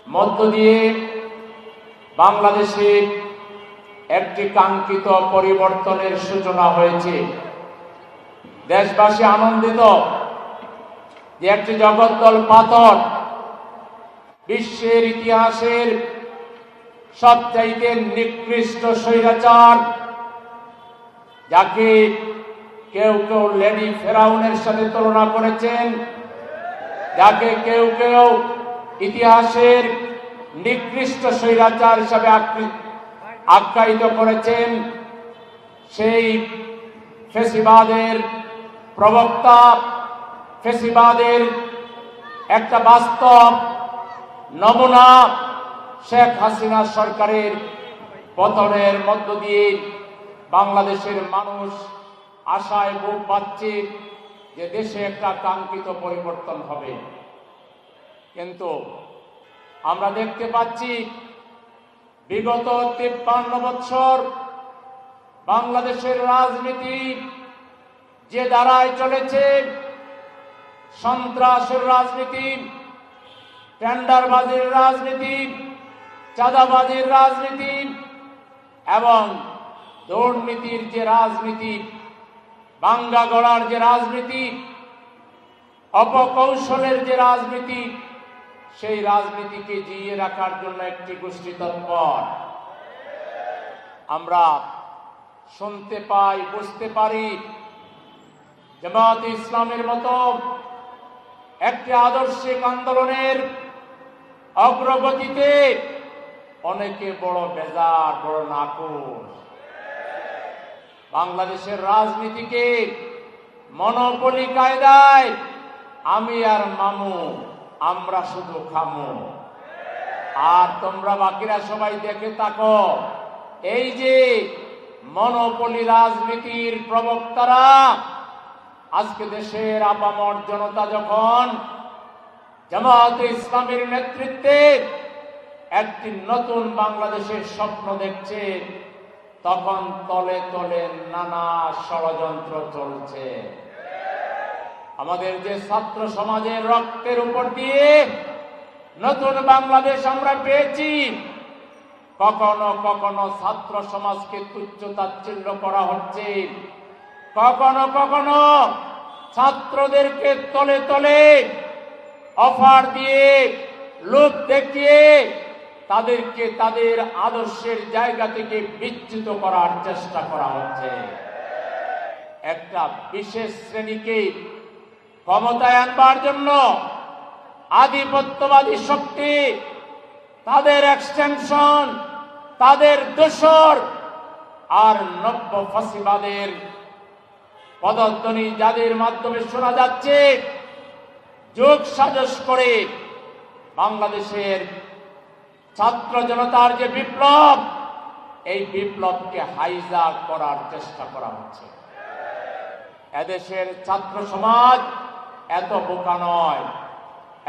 মধ্য দিয়ে বাংলাদেশে একটি কাঙ্ক্ষিত পরিবর্তনের সূচনা হয়েছে। দেশবাসী আনন্দিত যে একটি জগদ্দল পাথর, বিশ্বের ইতিহাসের সবচাইতে নিকৃষ্ট স্বৈরাচার, যাকে কেউ কেউ লেডি ফেরাউনের সাথে তুলনা করেছেন, যাকে কেউ কেউ ইতিহাসের নিকৃষ্ট স্বৈরাচার হিসাবে আখ্যায়িত করেছেন, সেই ফ্যাসিবাদের প্রবক্তা, ফ্যাসিবাদের একটা বাস্তব নমুনা শেখ হাসিনা সরকারের পতনের মধ্য দিয়ে বাংলাদেশের মানুষ আশায় বুক বাঁধছে যে দেশে একটা কাঙ্ক্ষিত পরিবর্তন হবে। কিন্তু আমরা দেখতে পাচ্ছি বিগত 53 বছর বাংলাদেশের রাজনীতি যে ধারায় চলেছে, সন্ত্রাসের রাজনীতি, টেন্ডারবাজির রাজনীতি, চাঁদাবাজির রাজনীতি এবং দুর্নীতির যে রাজনীতি, ভাঙ্গা গড়ার যে রাজনীতি, অপকৌশলের যে রাজনীতি, সেই রাজনীতিকে জিইয়ে রাখার জন্য একটি গোষ্ঠী তৎপর। আমরা শুনতে পাই, বুঝতে পারি জামায়াতে ইসলামের মতো একটি আদর্শিক আন্দোলনের অগ্রগতিতে অনেকে বড় বেজার, বড় নাখুশ। বাংলাদেশের রাজনীতিকে মনোপলি কায়দায় আমি আর মামু, আমরা শুধু খামু, আর তোমরা বাকিরা সবাই দেখে থাকো। এই যে মনোপলি রাজনীতির প্রবক্তারা, আজকে দেশের আপামর জনতা যখন জামায়াতে ইসলামের নেতৃত্বে একটি নতুন বাংলাদেশের স্বপ্ন দেখছে, তখন তলে তলে নানা ষড়যন্ত্র চলছে। আমাদের যে ছাত্র সমাজের রক্তের উপর দিয়ে নতুন বাংলাদেশ আমরা পেয়েছি, কখনো কখনো ছাত্র সমাজকে তুচ্ছ তাচ্ছিল্য করা হচ্ছে, কখনো কখনো ছাত্রদেরকে তলে তলে অফার দিয়ে, লোভ দেখিয়ে তাদেরকে তাদের আদর্শের জায়গা থেকে বিচ্যুত করার চেষ্টা করা হচ্ছে। একটা বিশেষ শ্রেণীকে ক্ষমতায় আনবার জন্য আধিপত্যবাদী শক্তি, তাদের এক্সটেনশন, তাদের দোসর আর নব্য ফাঁসিবাদের পদধ্বনি যাদের মাধ্যমে শোনা যাচ্ছে, যোগ সাজস করে বাংলাদেশের ছাত্র জনতার যে বিপ্লব, এই বিপ্লবকে হাইজ্যাক করার চেষ্টা করা হচ্ছে। এদেশের ছাত্র সমাজ এত বোকা নয়।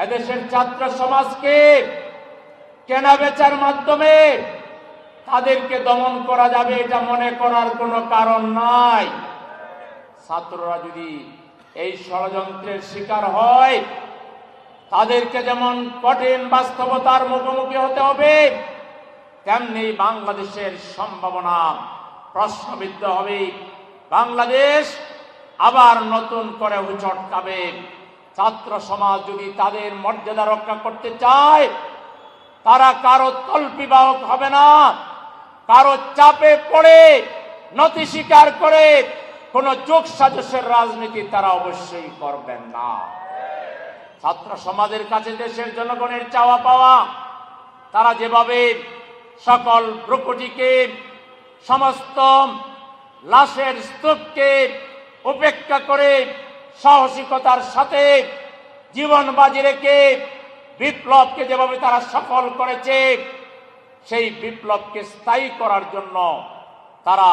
এদেশের ছাত্র সমাজকে কেনা বেচার মাধ্যমে তাদেরকে দমন করা যাবে এটা মনে করার কোনো কারণ নাই। ছাত্ররা যদি এই ষড়যন্ত্রের শিকার হয়, তাদেরকে যেমন কঠিন বাস্তবতার মুখোমুখি হতে হবে, তেমনি বাংলাদেশের সম্ভাবনা প্রশ্নবিদ্ধ হবে। বাংলাদেশ আবার নতুন করে হুচট খাবে। ছাত্র সমাজ যদি তাদের মর্যাদা রক্ষা করতে চায়, তারা কারো তল্পিবাহক হবে না, কারো চাপে পড়ে নতি স্বীকার করে কোন যোগ সাজসের রাজনীতি তারা অবশ্যই করবেন না। ছাত্র সমাজের কাছে দেশের জনগণের চাওয়া পাওয়া, তারা যেভাবে সকল ভ্রুকুটিকে, সমস্ত লাশের স্তূপকে উপেক্ষা করে সাহসিকতার সাথে জীবন বাজি রেখে বিপ্লবকে যেভাবে তারা সফল করেছে, সেই বিপ্লবকে স্থায়ী করার জন্য তারা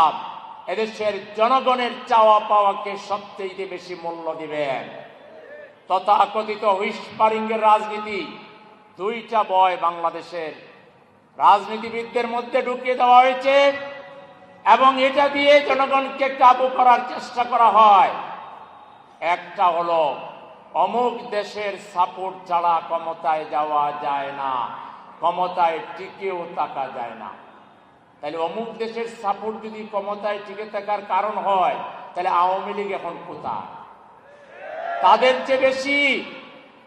এদেশের জনগণের চাওয়া পাওয়াকে সবচেয়ে বেশি মূল্য দিবেন। তথাকথিত হুইসপারিংয়ের রাজনীতি, দুইটা বয় বাংলাদেশের রাজনীতিবিদদের মধ্যে ঢুকিয়ে দেওয়া হয়েছে এবং এটা দিয়ে জনগণকে কাবু করার চেষ্টা করা হয়। একটা হলো অমুক দেশের সাপোর্ট ছাড়া ক্ষমতায় যাওয়া যায় না, ক্ষমতায় টিকেও থাকা যায় না। তাহলে অমুক দেশের সাপোর্ট যদি ক্ষমতায় টিকে থাকার কারণ হয়, তাহলে আওয়ামী লীগ এখন কোথায়? তাদের চেয়ে বেশি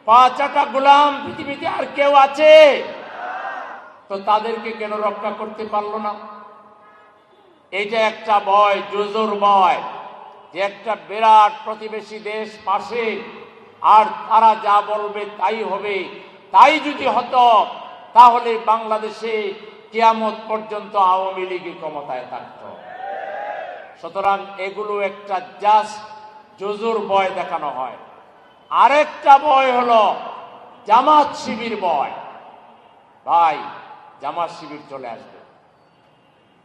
পাঁচাটা গোলাম পৃথিবীতে আর কেউ আছে? তো তাদেরকে কেন রক্ষা করতে পারলো না? এইটা একটা ভয়, জোজোর ভয়, যে একটা বিরাট প্রতিবেশী দেশ পাশে, আর তারা যা বলবে তাই হবে। তাই যদি হতো তাহলে বাংলাদেশে কিয়ামত পর্যন্ত আওয়ামী লীগ ক্ষমতায় থাকত। সুতরাং এগুলো একটা জাস্ট জোজোর ভয় দেখানো হয়। আরেকটা ভয় হলো জামাত শিবির ভয়। ভাই, জামাত শিবির চলে আসবে।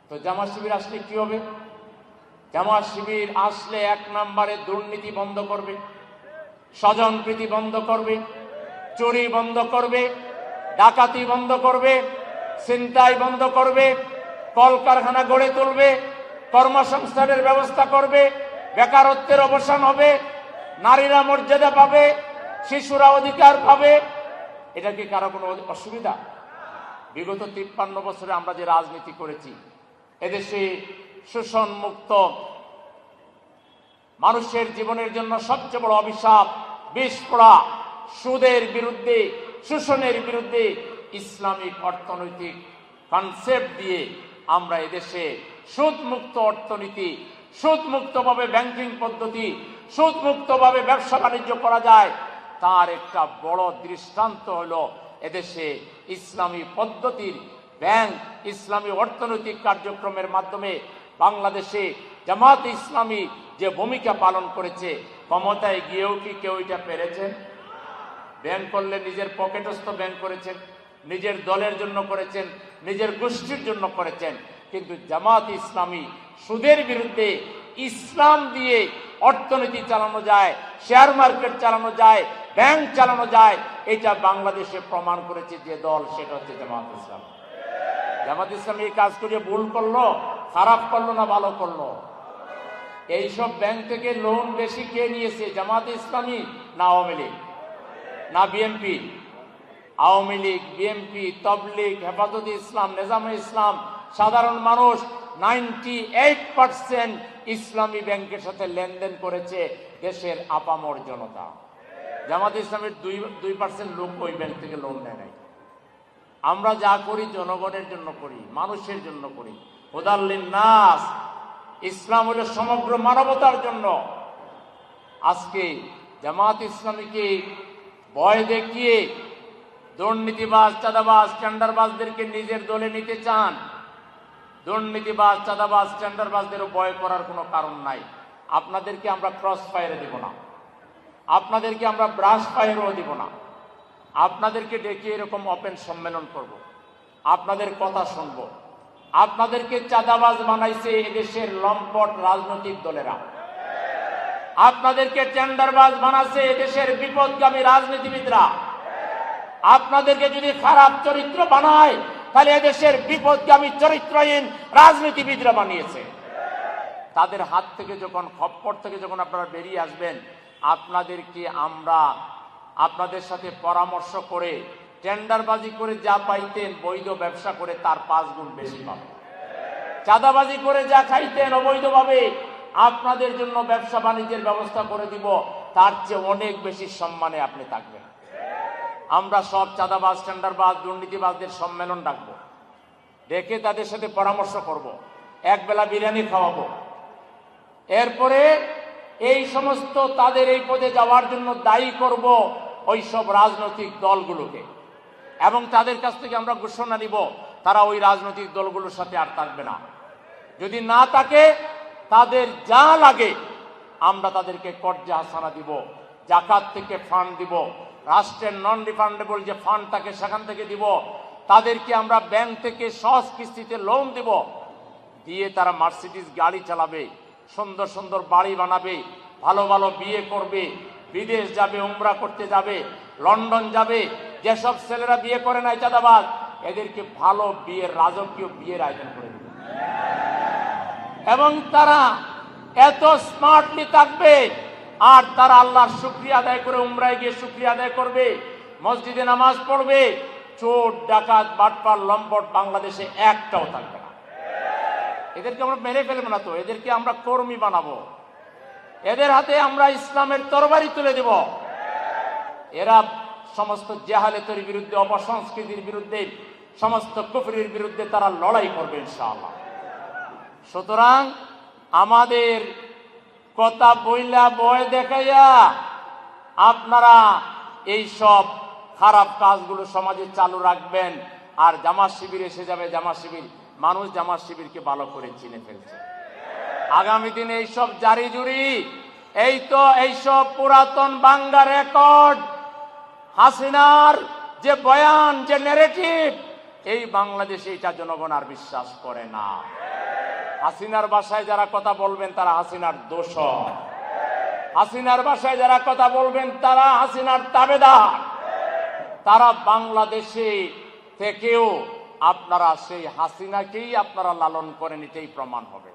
তো জামাত শিবির আসলে কি হবে? জামাত শিবির আসলে এক নম্বরে দুর্নীতি বন্ধ করবে, স্বজনপ্রীতি বন্ধ করবে, চুরি বন্ধ করবে, ডাকাতি বন্ধ করবে, ছিনতাই বন্ধ করবে, কলকারখানা গড়ে তুলবে, কর্মসংস্থানের ব্যবস্থা করবে, বেকারত্বের অবসান হবে, নারীরা মর্যাদা পাবে, শিশুরা অধিকার পাবে। এটা কি কারো কোনো অসুবিধা? বিগত 53 বছরে আমরা যে রাজনীতি করেছি, এদেশে শোষণ মুক্ত, মানুষের জীবনের জন্য সবচেয়ে বড় অভিশাপ বিষ পোড়া, সুদের বিরুদ্ধে, শোষণের বিরুদ্ধে ইসলামিক অর্থনৈতিক কনসেপ্ট দিয়ে আমরা এদেশে সুদমুক্ত অর্থনীতি, সুদমুক্তভাবে ব্যাংকিং পদ্ধতি, সুদমুক্তভাবে ব্যবসা বাণিজ্য করা যায়, তার একটা বড় দৃষ্টান্ত হলো এদেশে ইসলামী পদ্ধতির ব্যাংক, ইসলামী অর্থনৈতিক কার্যক্রমের মাধ্যমে বাংলাদেশে জামাত ইসলামী যে ভূমিকা পালন করেছে, ক্ষমতায় গিয়েও কি কেউ এটা পেরেছেন? ব্যাংক করলে নিজের পকেটস্থ ব্যাংক করেছেন, নিজের দলের জন্য করেছেন, নিজের গোষ্ঠীর জন্য করেছেন। কিন্তু জামাত ইসলামী সুদের বিরুদ্ধে ইসলাম দিয়ে অর্থনীতি চালানো যায়, শেয়ার মার্কেট চালানো যায়, ব্যাংক চালানো যায়, এটা বাংলাদেশে প্রমাণ করেছে যে দল, সেটা হচ্ছে জামাত ইসলাম। জামাত ইসলামী এই কাজ করিয়ে ভুল করলো, খারাপ করলো না ভালো করলো? এইসব ব্যাংক থেকে লোন বেশি কে নিয়েছে, জামাত ইসলামী না আওয়ামী লীগ না বিএনপি? আওয়ামী লীগ, বিএনপি, তবলিগ, হেফাজতে ইসলাম, নেজামে ইসলাম, সাধারণ মানুষ 98% ইসলামী ব্যাংকের সাথে লেনদেন করেছে দেশের আপামর জনতা। জামাত ইসলামের 2% লোক ওই ব্যাংক থেকে লোন নেয় নাই। আমরা যা করি জনগণের জন্য করি, মানুষের জন্য করি। হুদাল লিন্নাস, ইসলাম হলো সমগ্র মানবতার জন্য। আজকে জামাত ইসলামীকে ভয় দেখিয়ে দুর্নীতিবাজ, চাঁদাবাজ, টেন্ডারবাজদেরকে নিজের দলে নিতে চান। দুর্নীতিবাজ, চাঁদাবাজ, টেন্ডারবাজদেরও ভয় করার কোনো কারণ নাই। আপনাদেরকে আমরা ক্রস ফায়ারে দিব না, আপনাদেরকে আমরা ব্রাশ ফায়ারও দিব না। আপনাদেরকে ডেকে এরকম ওপেন সম্মেলন করব, আপনাদের কথা শুনব। আপনাদেরকে চাঁদাবাজ বানাইছে এদেশের লম্পট রাজনৈতিক দলেরা, আপনাদেরকে টেন্ডারবাজ বানাচ্ছে এদেশের বিপদগামী রাজনীতিবিদরা। আপনাদেরকে যদি খারাপ চরিত্র বানায়, তাহলে এদেশের বিপদগামী চরিত্রহীন রাজনীতিবিদরা বানিয়েছে। তাদের হাত থেকে যখন, খপ্পর থেকে যখন আপনারা বেরিয়ে আসবেন, আপনাদেরকে আমরা আপনাদের সাথে পরামর্শ করে টেন্ডারবাজি করে যা পাইতেন বৈধ ব্যবসা করে তার 5 গুণ বেশি পাবেন। চাঁদাবাজি করে যা খাইতেন অবৈধভাবে, আপনাদের জন্য ব্যবসা বাণিজ্যের ব্যবস্থা করে দিব, তার চেয়ে অনেক বেশি সম্মানে আপনি থাকবেন। আমরা সব চাঁদাবাজ, টেন্ডারবাজ, দুর্নীতিবাজদের সম্মেলন ডাকবো, ডেকে তাদের সাথে পরামর্শ করব, একবেলা বিরিয়ানি খাওয়াবো। এরপরে এই সমস্ত তাদের এই পদে যাওয়ার জন্য দায়ী করব ওই সব রাজনৈতিক দলগুলোকে, এবং তাদের কাছ থেকে আমরা ঘোষণা নিব তারা ওই রাজনৈতিক দলগুলোর সাথে আর থাকবে না। যদি না থাকে, তাদের যা লাগে আমরা তাদেরকে কর্জা হাসানা দিব, জাকাত থেকে ফান্ড দিব, রাষ্ট্রের নন রিফান্ডেবল যে ফান্ড থাকে সেখান থেকে দিব। তাদেরকে আমরা ব্যাংক থেকে সহজ কিস্তিতে লোন দিব, দিয়ে তারা মার্সিডিজ গাড়ি চালাবে, সুন্দর সুন্দর বাড়ি বানাবে, ভালো ভালো বিয়ে করবে, বিদেশ যাবে, উমরা করতে যাবে, লন্ডন যাবে। যেসব ছেলেরা বিয়ে করে নাই চাঁদাবাজ, এদেরকে ভালো বিয়ের, রাজকীয় বিয়ের আয়োজন করে দেবে, এবং তারা এত স্মার্টলি থাকবে, আর তারা আল্লাহর শুকরিয়া আদায় করে উমরায় গিয়ে শুকরিয়া আদায় করবে, মসজিদে নামাজ পড়বে, চোর ডাকাত বাটপার লম্পট বাংলাদেশে একটাও থাকবে না। এদেরকে আমরা মেরে ফেলবো না তো, এদেরকে আমরা কর্মী বানাবো, এদের হাতে আমরা ইসলামের তরবারি তুলে দেব। এরা সমস্ত জাহালিয়াতের বিরুদ্ধে, অপসংস্কৃতির বিরুদ্ধে, সমস্ত কুফরির বিরুদ্ধে তারা লড়াই করবে ইনশাআল্লাহ। সুতরাং আমাদের কথা বইলা বয় দেখাইয়া আপনারা এই সব খারাপ কাজগুলো সমাজে চালু রাখবেন। আর জামাত শিবির এসে যাবে, জামাত শিবির মানুষ জামাত শিবিরকে ভালো করে চিনে ফেলছে। আগামী দিনে এইসব জারি জুরি, এইসব পুরাতন বাংলা রেকর্ড, হাসিনার যে বয়ান, যে ন্যারেটিভ, এই বাংলাদেশে এটা জনগণ আর বিশ্বাস করে না। হাসিনার ভাষায় যারা কথা বলবেন তারা হাসিনার দোষর, হাসিনার ভাষায় যারা কথা বলবেন তারা হাসিনার তাবেদার। তারা বাংলাদেশে থেকেও আপনারা সেই হাসিনাকেই আপনারা লালন করেন, এটাই প্রমাণ হবে।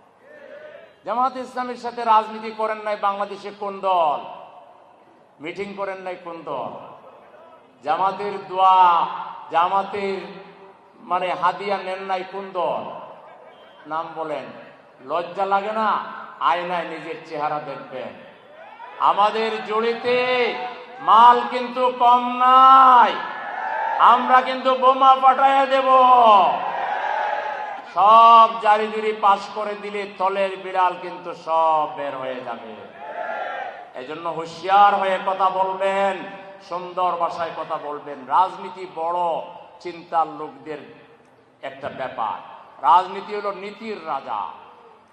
জামাত ইসলামের সাথে রাজনীতি করেন নাই বাংলাদেশে কোন দল? মিটিং করেন নাই কোন দল? জামাতের দোয়া, জামাতের হাদিয়া নেন নাই কোন দল? নাম বলেন। লজ্জা লাগে না? আয়নায় নিজের চেহারা দেখবেন। আমাদের জড়িতে মাল কিন্তু কম নাই, আমরা কিন্তু বোমা পাঠাইয়া দেব। সব জারিজুরি পাশ করে দিলে তলের বিড়াল কিন্তু সব বের হয়ে যাবে। এজন্য হুঁশিয়ার হয়ে কথা বলবেন, সুন্দর ভাষায় কথা বলবেন। রাজনীতি বড় চিন্তার লোকদের একটা ব্যাপার। রাজনীতি হলো নীতির রাজা।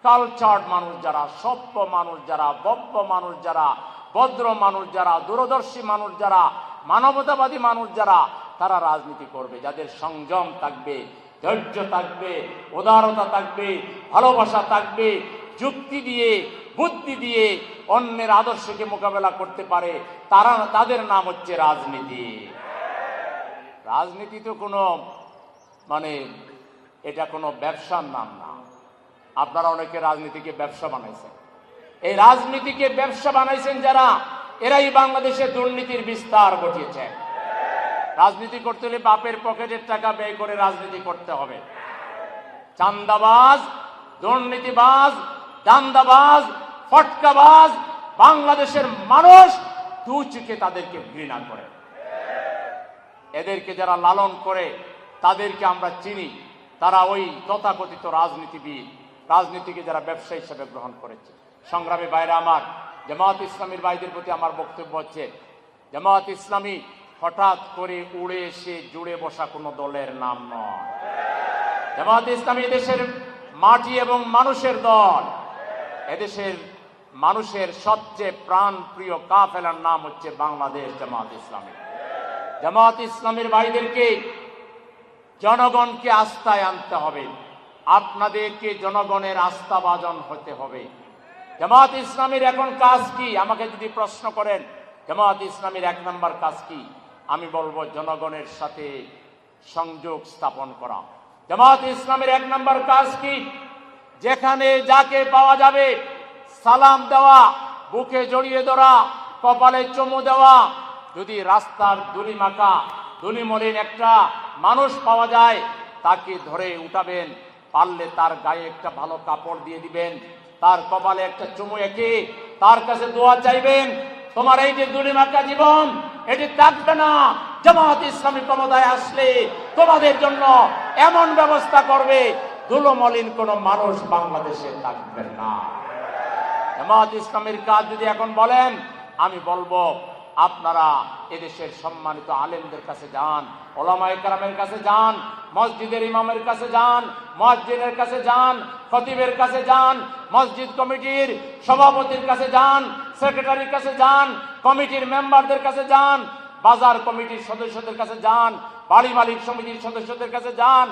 কালচার্ড মানুষ যারা, সভ্য মানুষ যারা, বব্য মানুষ যারা, ভদ্র মানুষ যারা, দূরদর্শী মানুষ যারা, মানবতাবাদী মানুষ যারা, তারা রাজনীতি করবে। যাদের সংযম থাকবে, ধৈর্য থাকবে, উদারতা থাকবে, ভালোবাসা থাকবে, যুক্তি দিয়ে, বুদ্ধি দিয়ে অন্যের আদর্শকে মোকাবেলা করতে পারে, তাদের নাম হচ্ছে রাজনীতি। রাজনীতি তো কোনো এটা কোনো ব্যবসার নাম না। আপনারা অনেকে রাজনীতিকে ব্যবসা বানাইছেন। এই রাজনীতিকে ব্যবসা বানাইছেন যারা, এরাই বাংলাদেশে দুর্নীতির বিস্তার ঘটিয়েছে। রাজনীতি করতে হলে বাপের পকেটের টাকা ব্যয় করে রাজনীতি করতে হবে। চান্দাবাজ, দুর্নীতিবাজ, দান্দাবাজ, ফটকাবাজ বাংলাদেশের মানুষ দু চোখে তাদেরকে ঘৃণা করে। এদেরকে যারা লালন করে তাদেরকে আমরা চিনি। তারা ওই তথাকথিত রাজনীতিবিদ, রাজনীতিকে যারা ব্যবসা হিসেবে গ্রহণ করেছে। সংগ্রামী ভাইরা আমার, জামাত ইসলামীর ভাইদের প্রতি আমার বক্তব্য হচ্ছে, জামাত ইসলামী হঠাৎ করে উড়ে এসে জুড়ে বসা কোনো দলের নাম নয়। জামাত ইসলামী দেশের মাটি এবং মানুষের দল। এদেশের মানুষের সবচেয়ে প্রাণ প্রিয় কাফেলার নাম হচ্ছে বাংলাদেশ জামাত ইসলামী। জামাত ইসলামীর ভাইদেরকে, জনগণকে আস্থায় আনতে হবে। আপনাদেরকে জনগণের আস্থাভাজন হতে হবে। জামাত ইসলামীর এখন কাজ কি? আমাকে যদি প্রশ্ন করেন জামাত ইসলামীর 1 নম্বর কাজ কি, আমি বলবো জনগণের সাথে সংযোগ স্থাপন করা। জামাত ইসলামের 1 নম্বর কাজ কি? যেখানে যাকে পাওয়া যাবে সালাম দেওয়া, বুকে জড়িয়ে ধরা, কপালে চুমু দেওয়া। যদি রাস্তার ধুলি মাখা, ধুলি মলিন একটা মানুষ পাওয়া যায়, তাকে ধরে উঠাবেন, পারলে তার গায়ে একটা ভালো কাপড় দিয়ে দিবেন, তার কপালে একটা চুমু এঁকে তার কাছে দোয়া চাইবেন। তোমার এই যে ধুলি মাখা জীবন, এটি থাকবে না। জামাত ইসলামী ক্ষমতায় আসলে তোমাদের জন্য এমন ব্যবস্থা করবে, ধুলোমলিন কোনো মানুষ বাংলাদেশে থাকবে না। জামাত ইসলামের কাজ যদি এখন বলেন, আমি বলবো আপনারা এদেশের সম্মানিত আলেমদের কাছে যান, ওলামায়ে কেরামের কাছে যান, মসজিদের ইমামের কাছে যান, মুয়াজ্জিনের কাছে যান, খতিবের কাছে যান, মসজিদ কমিটির সভাপতির কাছে যান, সেক্রেটারির কাছে যান, কমিটির মেম্বারদের কাছে যান, বাজার কমিটির সদস্যদের কাছে যান, বাড়ি মালিক সমিতির সদস্যদের কাছে যান।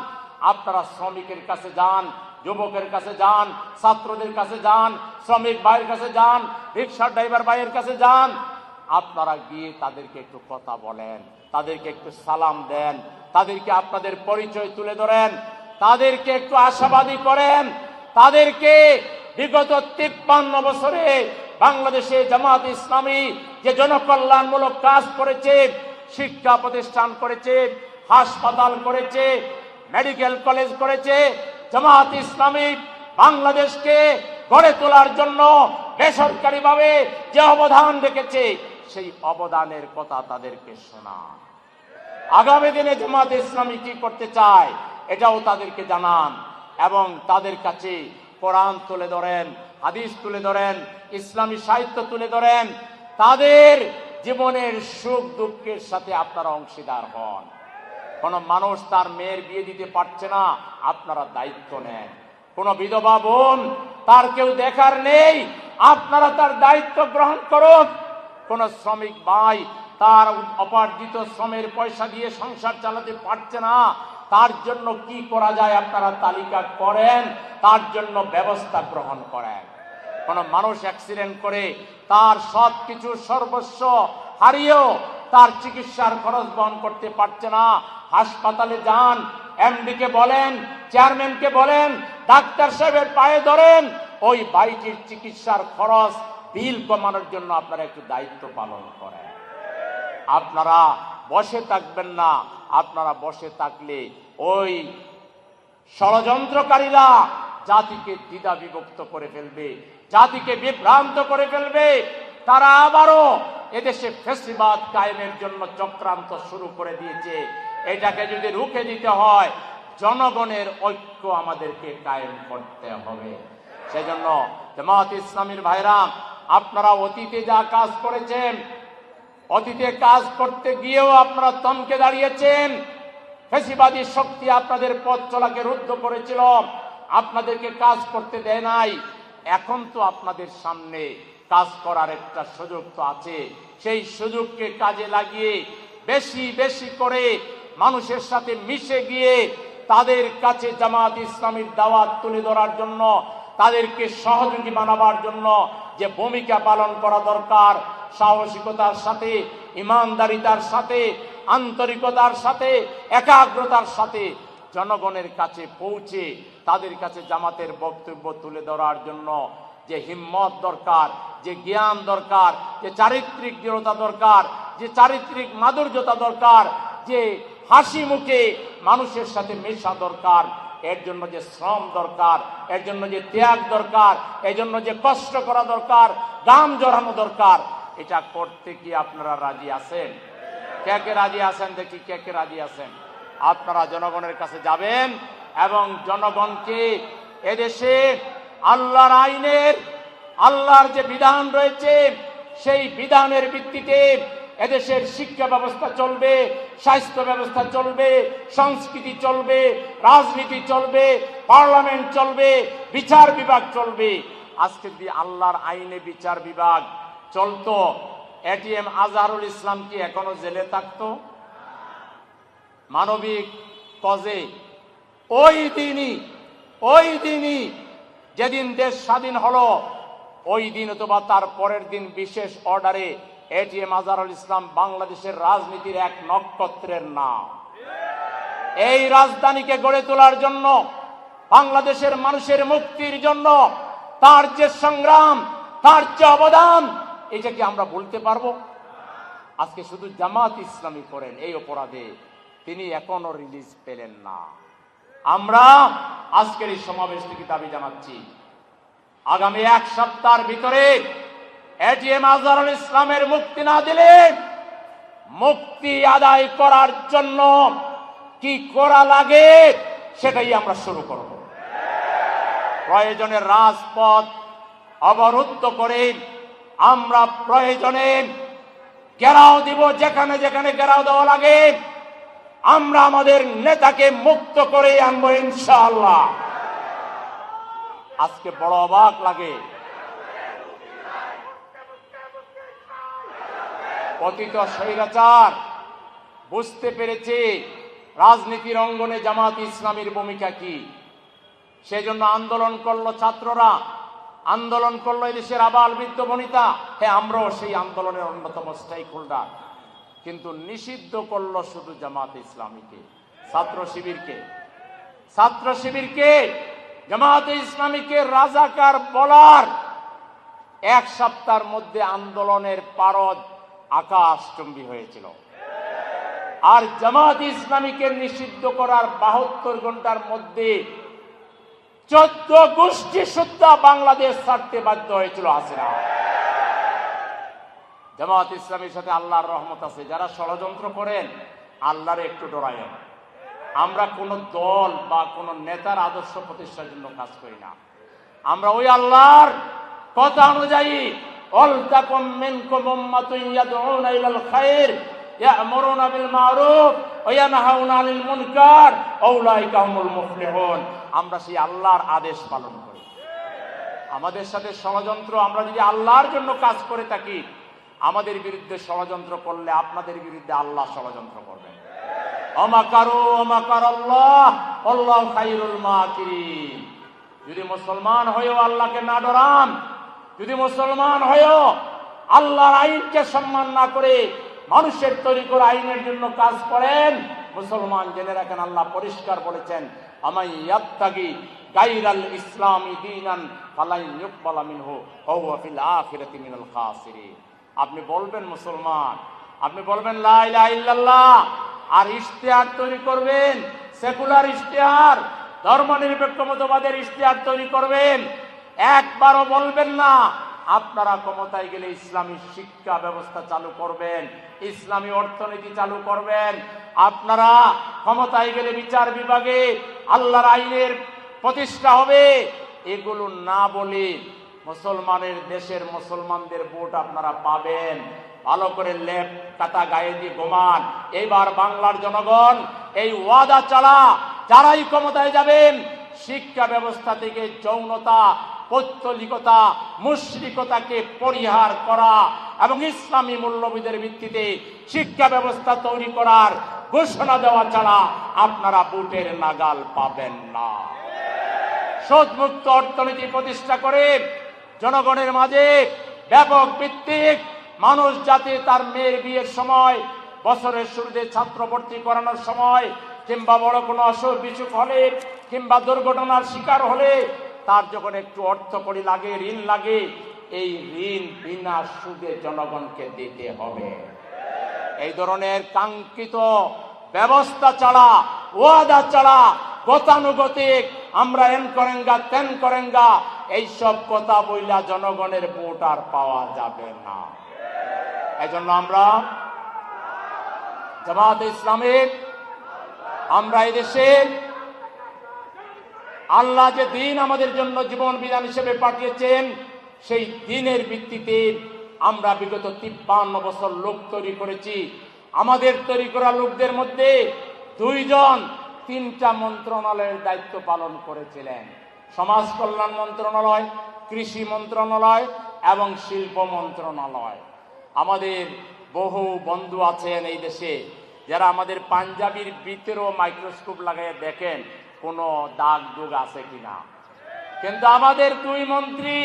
আপনারা শ্রমিকের কাছে যান, যুবকের কাছে যান, ছাত্রদের কাছে যান, শ্রমিক ভাইয়ের কাছে যান, রিক্সা ড্রাইভার ভাইয়ের কাছে যান। আপনারা গিয়ে তাদেরকে একটু কথা বলেন, তাদেরকে একটু সালাম দেন, তাদেরকে আপনাদের পরিচয় তুলে ধরেন, তাদেরকে একটু আশাবাদী করেন। তাদেরকে বিগত 53 বছরে বাংলাদেশে জামাত ইসলামী যে জনকল্যাণমূলক কাজ করেছে, শিক্ষা প্রতিষ্ঠান করেছে, হাসপাতাল করেছে, মেডিকেল কলেজ করেছে। জামাত ইসলামী বাংলাদেশকে গড়ে তোলার জন্য বেসরকারিভাবে যে অবদান রেখেছে, সেই অবদানের কথা তাদেরকে শোনা। আগামী দিনে জামাত ইসলামী কি করতে চায় এটাও তাদেরকে জানান, এবং তাদের কাছে কোরআন তুলে ধরেন, হাদিস তুলে ধরেন, ইসলামী সাহিত্য তুলে ধরেন। তাদের জীবনের সুখ দুঃখের সাথে আপনারা অংশীদার হন। কোন মানুষ তার মেয়ের বিয়ে দিতে পারছে না, আপনারা দায়িত্ব নেন। কোন বিধবা বোন তার কেউ দেখার নেই, আপনারা তার দায়িত্ব গ্রহণ করুন। কোন শ্রমিক ভাই তার উপার্জিত শ্রমের পয়সা দিয়ে সংসার চালাতে পারছে না, তার জন্য কি করা যায় আপনারা তালিকা করেন, তার জন্য ব্যবস্থা গ্রহণ করেন। কোন মানুষ অ্যাক্সিডেন্ট করে তার সবকিছু সর্বস্ব হারিয়েও তার চিকিৎসার খরচ বহন করতে পারছে না, হাসপাতালে যান, এমডি কে বলেন, চেয়ারম্যানকে বলেন, ডাক্তার সাহেবের পায়ে ধরেন, ওই ভাইটির চিকিৎসার খরচ বিল কমানোর জন্য আপনারা একটু দায়িত্ব পালন করেন। আপনারা বসে থাকবেন না। আপনারা বসে থাকলে ওই ষড়যন্ত্রকারীরা জাতিকে দ্বিধা বিভক্ত করে ফেলবে, জাতিকে বিভ্রান্ত করে ফেলবে। তারা আবারও এদেশে ফ্যাসিবাদ কায়েমের জন্য চক্রান্ত শুরু করে দিয়েছে। এটাকে যদি রুখে দিতে হয়, জনগণের ঐক্য আমাদেরকে কায়েম করতে হবে। সেজন্য জামাত ইসলামীর ভাইরা, আপনারা অতীতে যা কাজ করেছেন, অতীতে কাজ করতে গিয়েও আপনারা থমকে দাঁড়িয়েছেন। ফ্যাসিবাদী শক্তি আপনাদের পথ চলাকে রুদ্ধ করেছিল, আপনাদেরকে কাজ করতে দেয় নাই। এখন তো আপনাদের সামনে কাজ করার একটা সুযোগ তো আছে। সেই সুযোগকে কাজে লাগিয়ে বেশি বেশি করে মানুষের সাথে মিশে গিয়ে তাদের কাছে জামাত ইসলামীর দাওয়াত তুলে ধরার জন্য, তাদেরকে সহযোগী বানাবার জন্য যে ভূমিকা পালন করা দরকার, সাহসিকতার সাথে, ইমানদারিতার সাথে, আন্তরিকতার সাথে, একাগ্রতার সাথে জনগণের কাছে পৌঁছে তাদের কাছে জামাতের বক্তব্য তুলে ধরার জন্য যে হিম্মত দরকার, যে জ্ঞান দরকার, যে চারিত্রিক দৃঢ়তা দরকার, যে চারিত্রিক মাধুর্যতা দরকার, যে হাসি মুখে মানুষের সাথে মেশা দরকার, এর জন্য যে শ্রম দরকার, এর জন্য যে ত্যাগ দরকার, এর জন্য যে কষ্ট করা দরকার, গাম জড়ানো দরকার, এটা করতে কি আপনারা রাজি আছেন? কে কে রাজি আছেন? দেখি কে কে রাজি আছেন। আপনারা জনগণের কাছে যাবেন এবং জনগণকে এদেশে আল্লাহর আইনের, আল্লাহর যে বিধান রয়েছে সেই বিধানের ভিত্তিতে এদেশের শিক্ষা ব্যবস্থা চলবে, স্বাস্থ্য ব্যবস্থা চলবে, সংস্কৃতি চলবে, রাজনীতি চলবে, পার্লামেন্ট চলবে, বিচার বিভাগ চলবে। আজকে যদি আল্লাহর আইনে বিচার বিভাগ চলতো, এটিএম আজহারুল ইসলাম কি এখনো জেলে থাকতো? মানবিক কজে ওই দিনই যেদিন দেশ স্বাধীন হলো, ওই দিন অথবা তার পরের দিন বিশেষ অর্ডারে এটিএম আজহারুল ইসলাম বাংলাদেশের রাজনীতির এক নক্ষত্রের নাম। এই রাজধানীকে গড়ে তোলার জন্য, বাংলাদেশের মানুষের মুক্তির জন্য তার যে সংগ্রাম, তার যে অবদান, এটা কি আমরা বলতে পারবো? আজকে শুধু জামাত ইসলামী করেন এই অপরাধে তিনি এখনো রিলিজ পেলেন না। আমরা আজকের এই সমাবেশ থেকে দাবি জানাচ্ছি, আগামী এক সপ্তাহের ভিতরে এটিএম আজহারুল ইসলামের মুক্তি না দিলে মুক্তি আদায় করার জন্য কি করা লাগে সেটাই আমরা শুরু করব। প্রয়োজনে রাজপথ অবরুদ্ধ করে আমরা প্রয়োজনে ঘেরাও দিব, যেখানে যেখানে ঘেরাও দেওয়া লাগে আমরা আমাদের নেতাকে মুক্ত করে আনবো ইনশাআল্লাহ। আজকে বড় অবাক লাগে, পতিত স্বৈরাচার বুঝতে পেরেছে রাজনীতির অঙ্গনে জামাত ইসলামীর ভূমিকা কি। সেজন্য আন্দোলন করলো ছাত্ররা, আন্দোলন করলো এদেশের আবাল বৃদ্ধ বনিতা। হ্যাঁ, আমরাও সেই আন্দোলনের অন্যতম স্টেক হোল্ডার, কিন্তু নিষিদ্ধ করলো শুধু জামাত ইসলামীকে, ছাত্র শিবিরকে জামাত ইসলামীকে রাজাকার বলার এক সপ্তাহের মধ্যে আন্দোলনের পারদ আকাশচুম্বী হয়েছিল। আর জামাত ইসলামীকে নিষিদ্ধ করার 72 ঘন্টার মধ্যে 14 গোষ্ঠী সুদ্ধা বাংলাদেশ ছাড়তে বাধ্য হয়েছিল হাসিনা। জামাত ইসলামীর সাথে আল্লাহর রহমত আছে। যারা ষড়যন্ত্র করেন আল্লাহরে একটু ডরায়েন। আমরা কোন দল বা কোন নেতার আদর্শ প্রতিষ্ঠার জন্য কাজ করি না। আমরা ওই আল্লাহর কথা অনুযায়ী ওয়ালতাকুম মিনকুম উম্মাতুন ইয়াদউনা ইলাল খায়র ইয়া'মুরুনা বিল মা'রুফ ওয়া ইয়ানহাউনা আনিল মুনকার উলাইকা হুমুল মুফলিহুন। আমরা সেই আল্লাহর আদেশ পালন করি। আমাদের সাথে ষড়যন্ত্র, আমরা যদি আল্লাহর জন্য কাজ করে থাকি, আমাদের বিরুদ্ধে ষড়যন্ত্র করলে আপনাদের বিরুদ্ধে আল্লাহ ষড়যন্ত্র করবেন। অমাকারু অমাকারাল্লাহ আল্লাহু খায়রুল মাকিরিন। যদি মুসলমান হয়েও আল্লাহকে না ডরান, যদি মুসলমান হয়েও আল্লাহর আইনকে সম্মান না করে মানুষের তৈরি করা আইনের জন্য কাজ করেন, মুসলমান জেনে রাখেন আল্লাহ পরিষ্কার বলেছেন, আমাই ইয়াবতাগি গায়রাল ইসলামি দীনান ফালান ইউকবালা মিনহু ওয়া হুয়া ফিল আখিরাতি মিনাল খাসিরিন। আপনি বলবেন মুসলমান, আপনি বলবেন লা ইলাহা ইল্লাল্লাহ, আর ইশতেহার তৈরি করবেন, সেকুলার ইশতেহার, ধর্মনিরপেক্ষ মতবাদের ইশতেহার তৈরি করবেন। একবারও বলবেন না আপনারা ক্ষমতায় গেলে ইসলামী শিক্ষা ব্যবস্থা চালু করবেন, ইসলামী অর্থনীতি চালু করবেন, আপনারা ক্ষমতায় গেলে বিচার বিভাগে আল্লাহর আইনের প্রতিষ্ঠা হবে, এগুলো না বলে মুসলমানের দেশের মুসলমানদের ভোট আপনারা পাবেন। ভালো করে লেপ কাটা গায়ে দিয়ে ঘুমান। এইবার বাংলার জনগণ এই ওয়াদা চালা, যারাই ক্ষমতায় যাবেন শিক্ষা ব্যবস্থা থেকে যৌনতা, পৌত্তলিকতা, মুশরিকতাকে পরিহার করা এবং ইসলামী মূল্যবোধের ভিত্তিতে শিক্ষা ব্যবস্থা তৈরি করার ঘোষণা দেওয়া ছাড়া আপনারা ভোটের নাগাল পাবেন না। সুদমুক্ত অর্থনীতি প্রতিষ্ঠা করে জনগণের মাঝে ব্যাপক ভিত্তিক মানুষ যাতে তার মেয়ের বিয়ের সময়, বছরের শুরুতে ছাত্র ভর্তি করানোর সময়, কিংবা বড় কোনো অসুখ বিসুখ হলে, কিংবা দুর্ঘটনার শিকার হলে তার যখন একটু অর্থ কড়ি লাগে, ঋণ লাগে, এই ঋণ বিনা সুদে জনগণকে দিতে হবে। এই ধরনের কাঙ্ক্ষিত ব্যবস্থা ছাড়া, ওয়াদা ছাড়া গতানুগতিক আমরা এন করেঙ্গা তেন করেঙ্গা এইসব কথা বইলা জনগণের ভোট আর পাওয়া যাবে না। এজন্য আমরা জামাত ইসলামের, আমরা এই দেশে আল্লাহ যে দিন আমাদের জন্য জীবন বিধান হিসেবে পাঠিয়েছেন, সেই দিনের ভিত্তিতে আমরা বিগত 53 বছর লোক তৈরি করেছি। আমাদের তৈরি করা লোকদের মধ্যে 2 জন 3টা মন্ত্রণালয়ের দায়িত্ব পালন করেছিলেন, সমাজ কল্যাণ মন্ত্রণালয়, কৃষি মন্ত্রণালয় এবং শিল্প মন্ত্রণালয়। আমাদের বহু বন্ধু আছেন এই দেশে যারা আমাদের পাঞ্জাবির ভিতরেও মাইক্রোস্কোপ লাগাইয়া দেখেন কোনো দাগ দুগ আছে কিনা। কিন্তু আমাদের 2 মন্ত্রী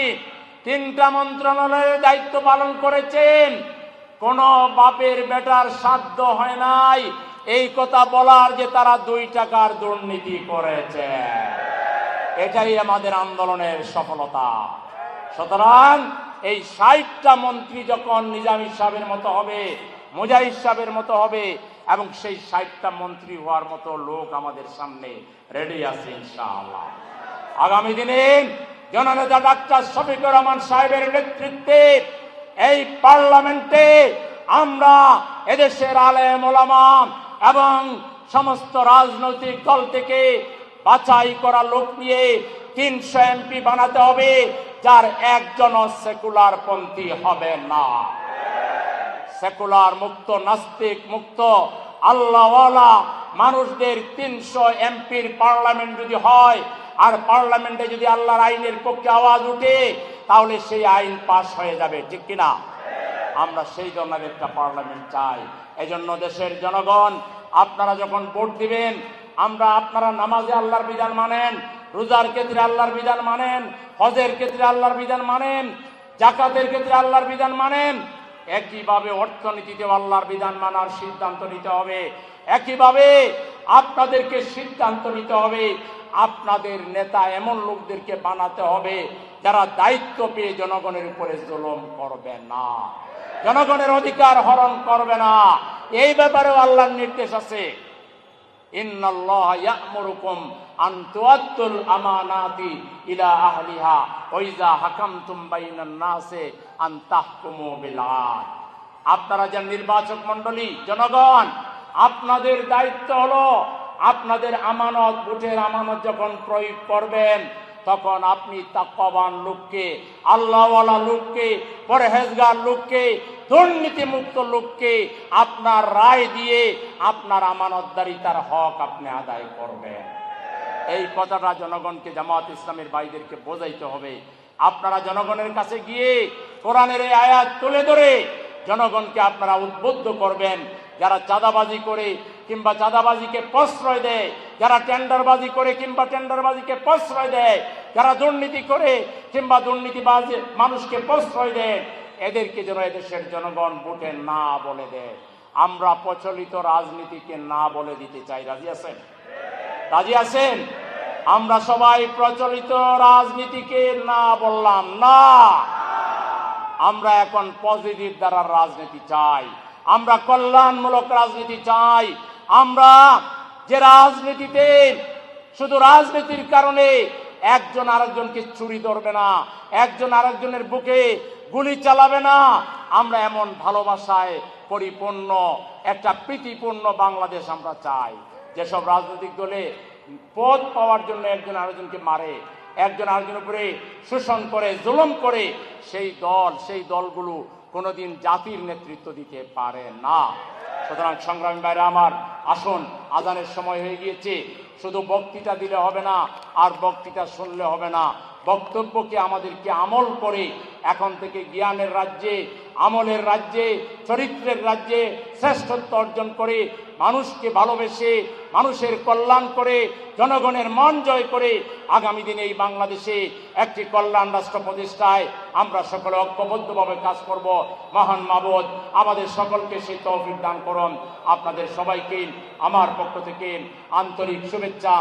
3টা মন্ত্রণালয়ের দায়িত্ব পালন করেছেন। কোন বাপের বেটার সাধ্য হয় নাই এই কথা বলার যে তারা 2 টাকার দুর্নীতি করেছে। এটাই আমাদের আন্দোলনের সফলতা। সুতরাং এই 60টা মন্ত্রী যখন নিজামী সাহেবের মতো হবে, মুজাহিদ সাহেবের মতো হবে, এবং সেই 60টা মন্ত্রী হওয়ার মতো লোক আমাদের সামনে রেডি আছে ইনশাআল্লাহ। আগামী দিনে জননেতা ডাক্তার শফিকুর রহমান সাহেবের নেতৃত্বে এই পার্লামেন্টে আমরা এদেশের আলেম ওলামা এবং সমস্ত রাজনৈতিক দল থেকে বাছাই করা লোক নিয়ে 300 এমপি বানাতে হবে, যার একজনও সেকুলার পন্থী হবে না। সেকুলার মুক্ত, নাস্তিক মুক্ত, আল্লাহওয়ালা মানুষদের 300 এমপির পার্লামেন্ট যদি হয়, আর পার্লামেন্টে যদি আল্লাহর আইনের পক্ষে আওয়াজ উঠে, তাহলে সেই আইন পাস হয়ে যাবে, ঠিক কিনা? আমরা সেই ধরনের একটা পার্লামেন্ট চাই। এজন্য দেশের জনগণ, আপনারা যখন ভোট দিবেন, আপনারা নামাজে আল্লাহর বিধান মানেন, রোজার ক্ষেত্রে আল্লাহর বিধান মানেন, হজের ক্ষেত্রে আল্লাহর বিধান মানেন, জাকাতের ক্ষেত্রে আল্লাহর বিধান মানেন, একইভাবে অর্থনীতিতে আল্লাহর বিধান মানার সিদ্ধান্ত নিতে হবে। একইভাবে আপনাদেরকে সিদ্ধান্ত নিতে হবে, আপনাদের নেতা এমন লোকদেরকে বানাতে হবে যারা দায়িত্ব পেয়ে জনগণের উপরে জুলুম করবে না, জনগণের অধিকার হরণ করবে না, এই ব্যাপারেও আল্লাহর নির্দেশ আছে, ইন্নাল্লাহা ইয়া'মুরুকুম আন তুআদ্দুল আমানাতি ইলা আহলিহা ওয়া ইযা হাকামতুম বাইনান নাসি আন তাহকুমু বিল আদল। আপনারা যে নির্বাচক মণ্ডলী, জনগণ, আপনাদের দায়িত্ব হলো আপনাদের আমানত, ভোটের আমানত যখন প্রয়োগ করবেন তখন আপনি তাকওয়াবান লোককে, আল্লাহওয়ালা লোককে, পরহেজগার লোককে, দুর্নীতিমুক্ত লোককে আপনার রায় দিয়ে আপনার আমানতদারিতার হক আপনি আদায় করবেন। এই কথাটা জনগণকে, জামাত ইসলামের ভাইদেরকে বোঝাইতে হবে। আপনারা জনগণের কাছে গিয়ে কোরআনের এই আয়াত তুলে ধরে জনগণকে আপনারা উদ্বুদ্ধ করবেন। যারা চাঁদাবাজি করে কিংবা চাঁদাবাজিকে প্রশ্রয় দেয়, যারা টেন্ডারবাজি করে কিংবা টেন্ডারবাজিকে প্রশ্রয় দেয়, যারা দুর্নীতি করে কিংবা দুর্নীতিবাজ মানুষকে প্রশ্রয় দেয়, এদেরকে যেন এদেশের জনগণ ভোটে না বলে দেয়। আমরা প্রচলিত রাজনীতিকে না বলে দিতে চাই। রাজি আছেন? রাজি আছেন? আমরা সবাই প্রচলিত রাজনীতিকে না বললাম না। আমরা এখন পজিটিভ দ্বারার রাজনীতি চাই, আমরা কল্যাণমূলক রাজনীতি চাই। আমরা যে রাজনীতিতে শুধু রাজনীতির কারণে একজন আরেকজনকে ছুরি ধরবে না, একজন আরেকজনের বুকে গুলি চালাবে না, আমরা এমন ভালোবাসায় পরিপূর্ণ একটা প্রীতিপূর্ণ বাংলাদেশ আমরা চাই। যেসব রাজনৈতিক দলে পদ পাওয়ার জন্য একজন আরেকজনকে মারে, একজন আরেকজনের উপরে শোষণ করে, জুলুম করে, সেই দলগুলো কোনোদিন জাতির নেতৃত্ব দিতে পারে না। সুতরাং সংগ্রামী ভাইরা আমার, আসুন, আজানের সময় হয়ে গিয়েছে। শুধু বক্তৃতা দিলে হবে না, আর বক্তৃতা শুনলে হবে না। বক্তব্যকে আমাদেরকে আমল করে এখন থেকে জ্ঞানের রাজ্যে, আমলের রাজ্যে, চরিত্রের রাজ্যে শ্রেষ্ঠত্ব অর্জন করে, মানুষকে ভালোবেসে, মানুষের কল্যাণ করে, জনগণের মন জয় করে আগামী দিনে এই বাংলাদেশে একটি কল্যাণ রাষ্ট্র প্রতিষ্ঠায় আমরা সকলে ঐক্যবদ্ধভাবে কাজ করব। মহান মাবুদ আমাদের সকলকে সেই তৌফিক দান করুন। আপনাদের সবাইকে আমার পক্ষ থেকে আন্তরিক শুভেচ্ছা।